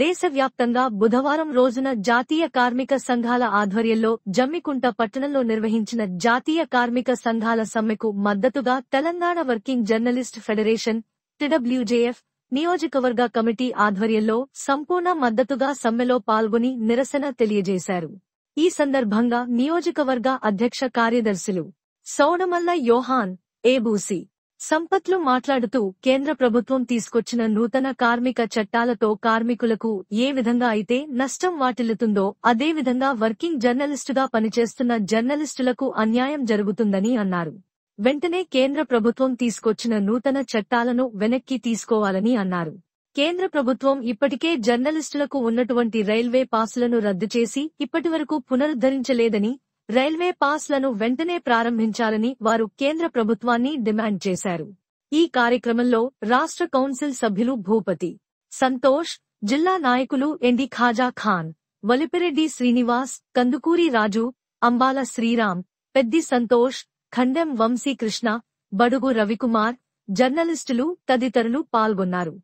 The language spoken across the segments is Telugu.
దేశవ్యాప్తంగా బుధవారం రోజున జాతీయ కార్మిక సంఘాల ఆధ్వర్యంలో జమ్మికుంట పట్టణంలో నిర్వహించిన జాతీయ కార్మిక సంఘాల సమ్మెకు మద్దతుగా Telangana working journalist federation TWJF నియోజకవర్గ కమిటీ ఆధ్వర్యంలో సంపూర్ణ మద్దతుగా సమ్మెలో పాల్గొని నిరసన తెలియజేశారు. ఈ సందర్భంగా నియోజకవర్గ అధ్యక్ష కార్యదర్శులు సౌడమల్ల యోహాన్, ఏబూసి సంపత్లు మాట్లాడుతూ కేంద్ర ప్రభుత్వం తీసుకొచ్చిన నూతన కార్మిక చట్టాలతో కార్మికులకు ఏ విధంగా అయితే నష్టం వాటిల్లుతుందో అదేవిధంగా వర్కింగ్ జర్నలిస్టుగా పనిచేస్తున్న జర్నలిస్టులకు అన్యాయం జరుగుతుందని అన్నారు. వెంటనే కేంద్ర ప్రభుత్వం తీసుకొచ్చిన నూతన చట్టాలను వెనక్కి తీసుకోవాలని అన్నారు. కేంద్ర ప్రభుత్వం ఇప్పటికే జర్నలిస్టులకు ఉన్నటువంటి రైల్వే పాసులను రద్దు చేసి ఇప్పటివరకు పునరుద్ధరించలేదని, రైల్వే పాస్లను వెంటనే ప్రారంభించాలని వారు కేంద్ర ప్రభుత్వాన్ని డిమాండ్ చేశారు. ఈ కార్యక్రమంలో రాష్ట్ర కౌన్సిల్ సభ్యులు భూపతి సంతోష్, జిల్లా నాయకులు ఎండి ఖాజా ఖాన్, వలిపిరెడ్డి శ్రీనివాస్, కందుకూరి రాజు, అంబాల శ్రీరామ్, పెద్ది సంతోష్, ఖండెం వంశీకృష్ణ, బడుగు రవికుమార్, జర్నలిస్టులు తదితరులు పాల్గొన్నారు.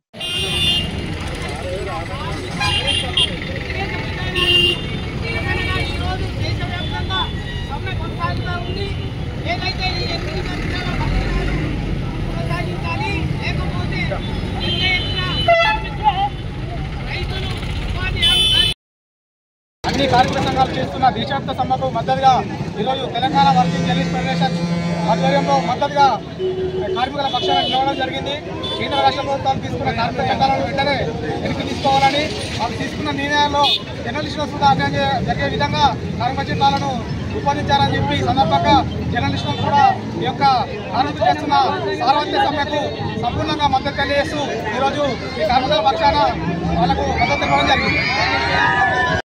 అన్ని కార్మిక సంఘాలు చేస్తున్న దేశవ్యాప్త సమ్మెకు మద్దతుగా ఈరోజు తెలంగాణ వర్కింగ్ జర్నలిస్ట్ ఫెడరేషన్ ఆధ్వర్యంలో మద్దతుగా కార్మికుల పక్షాన నిలవడం జరిగింది. కేంద్ర రాష్ట్ర ప్రభుత్వాలు తీసుకున్న కార్మిక చట్టాలను వెంటనే వెనక్కి తీసుకోవాలని, వాళ్ళు తీసుకున్న నిర్ణయాల్లో జర్నలిస్టులకు కూడా అన్యాయం జరిగే విధంగా కార్మిక చట్టాలను రూపొందించాలని చెప్పి ఈ సందర్భంగా జర్నలిస్టులకు కూడా ఈ యొక్క కార్మికులు చేస్తున్న సార్వత్రిక సమ్మెకు సంపూర్ణంగా మద్దతు తెలియజేస్తూ ఈరోజు ఈ కార్మికుల పక్షాన వాళ్లకు మద్దతు ఇవ్వడం జరిగింది.